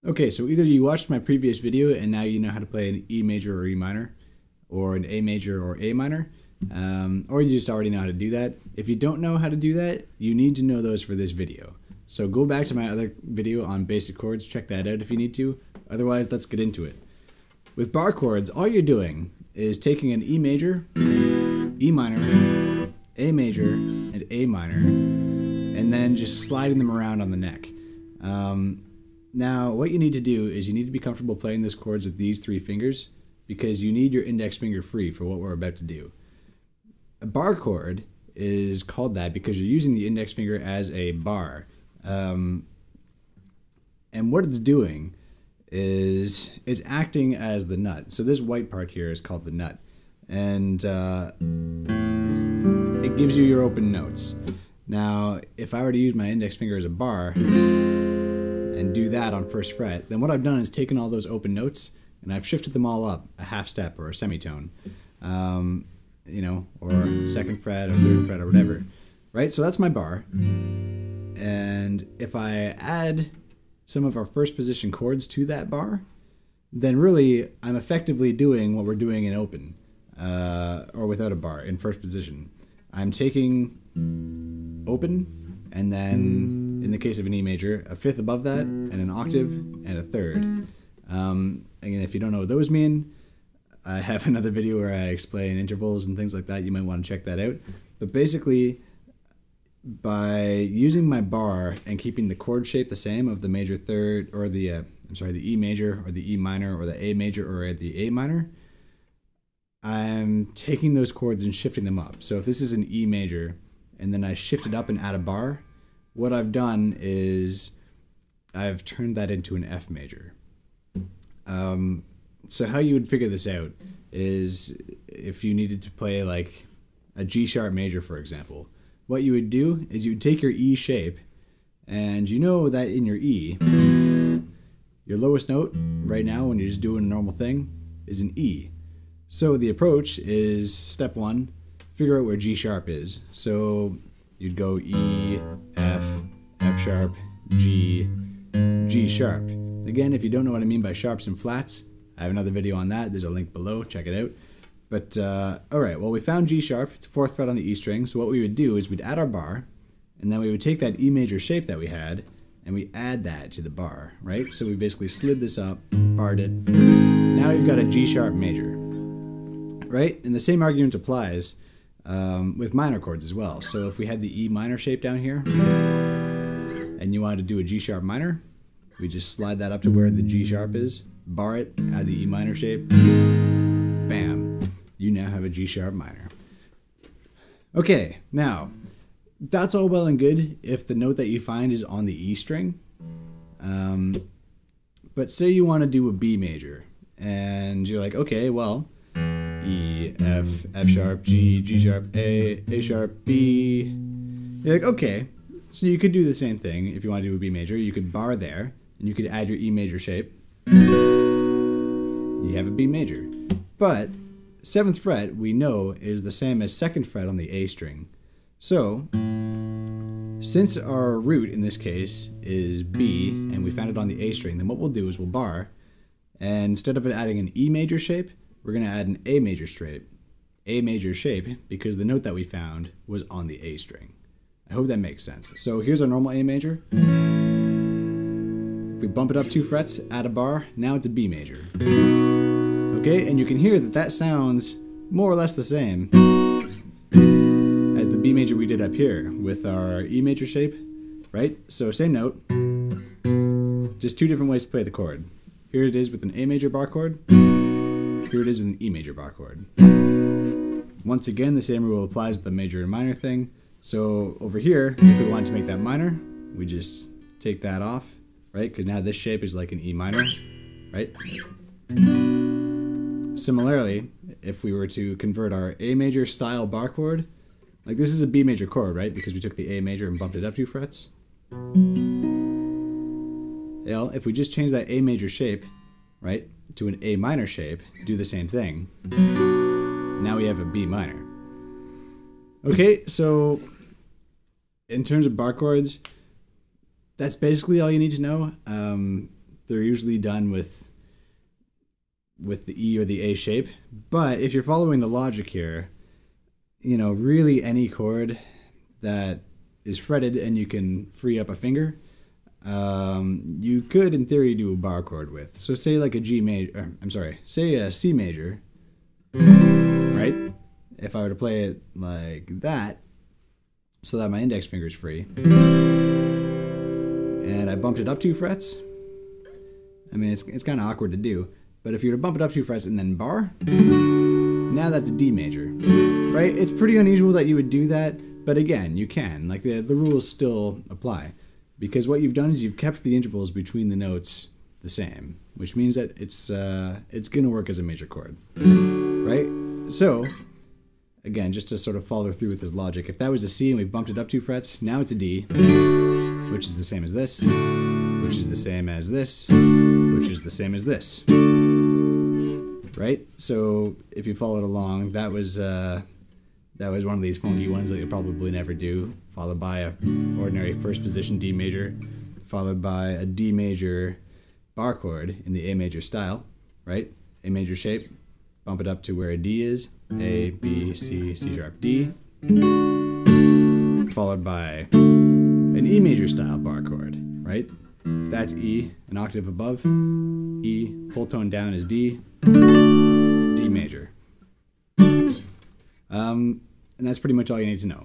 Okay, so either you watched my previous video and now you know how to play an E major or E minor, or an A major or A minor, or you just already know how to do that. If you don't know how to do that, you need to know those for this video. So go back to my other video on basic chords, check that out if you need to. Otherwise, let's get into it. With bar chords, all you're doing is taking an E major, E minor, A major, and A minor, and then just sliding them around on the neck. Now, what you need to do is you need to be comfortable playing those chords with these three fingers because you need your index finger free for what we're about to do. A bar chord is called that because you're using the index finger as a bar. And what it's doing is it's acting as the nut. So this white part here is called the nut. And it gives you your open notes. Now, if I were to use my index finger as a bar and do that on first fret, then what I've done is taken all those open notes and I've shifted them all up a half step or a semitone, you know, or second fret or third fret or whatever, right? So that's my bar. And if I add some of our first position chords to that bar, then really I'm effectively doing what we're doing in open, or without a bar in first position. I'm taking open, and then in the case of an E major, a fifth above that, and an octave, and a third. Again, if you don't know what those mean, I have another video where I explain intervals and things like that. You might want to check that out. But basically, by using my bar and keeping the chord shape the same of the major third, or the E major, or the E minor, or the A major, or the A minor, I'm taking those chords and shifting them up. So if this is an E major, and then I shift it up and add a bar, what I've done is I've turned that into an F major. So how you would figure this out is if you needed to play like a G sharp major, for example, what you would do is you'd take your E shape, and you know that in your E, your lowest note right now when you're just doing a normal thing is an E. So the approach is step one, figure out where G sharp is. So you'd go E, F, F sharp, G, G sharp. Again, if you don't know what I mean by sharps and flats, I have another video on that. There's a link below. Check it out. But, alright, well, we found G sharp. It's 4th fret on the E string. So what we would do is we'd add our bar, and then we would take that E major shape that we had, and we add that to the bar, right? So we basically slid this up, barred it. Now we've got a G sharp major, right? And the same argument applies with minor chords as well. So if we had the E minor shape down here, and you wanted to do a G sharp minor, we just slide that up to where the G sharp is, bar it, add the E minor shape, bam, you now have a G sharp minor. Okay, now, that's all well and good if the note that you find is on the E string, but say you want to do a B major, and you're like, okay, well, E, F, F sharp, G, G sharp, A sharp, B. You're like, okay, so you could do the same thing if you want to do a B major. You could bar there, and you could add your E major shape. You have a B major. But 7th fret, we know, is the same as 2nd fret on the A string. So, since our root in this case is B, and we found it on the A string, then what we'll do is we'll bar, and instead of adding an E major shape, we're going to add an A major shape. A major shape, because the note that we found was on the A string. I hope that makes sense. So here's our normal A major. If we bump it up 2 frets, add a bar, now it's a B major. Okay, and you can hear that that sounds more or less the same as the B major we did up here with our E major shape, right? So same note, just 2 different ways to play the chord. Here it is with an A major bar chord. Here it is with an E major bar chord. Once again, the same rule applies with the major and minor thing. So over here, if we wanted to make that minor, we just take that off, right? Because now this shape is like an E minor, right? Similarly, if we were to convert our A major style bar chord, like this is a B major chord, right? Because we took the A major and bumped it up 2 frets. Well, if we just change that A major shape, right, to an A minor shape, do the same thing. Now we have a B minor. Okay, so in terms of bar chords, that's basically all you need to know. they're usually done with the E or the A shape. But if you're following the logic here, you know, really any chord that is fretted and you can free up a finger, you could in theory do a bar chord with. So say like a G major, say a C major, right? If I were to play it like that, so that my index finger is free, and I bumped it up 2 frets, I mean, it's kind of awkward to do, but if you were to bump it up 2 frets and then bar, now that's a D major, right? It's pretty unusual that you would do that, but again, you can. Like, the rules still apply, because what you've done is you've kept the intervals between the notes the same, which means that it's going to work as a major chord, right? So, again, just to sort of follow through with this logic, if that was a C and we've bumped it up 2 frets, now it's a D, which is the same as this, which is the same as this, which is the same as this, right? So if you followed along, that was one of these funky ones that you'll probably never do, followed by a ordinary first position D major, followed by a D major bar chord in the A major style, right? A major shape, bump it up to where a D is, A, B, C, C sharp, D, followed by an E major style bar chord, right? If that's E, an octave above, E, whole tone down is D, D major. And that's pretty much all you need to know.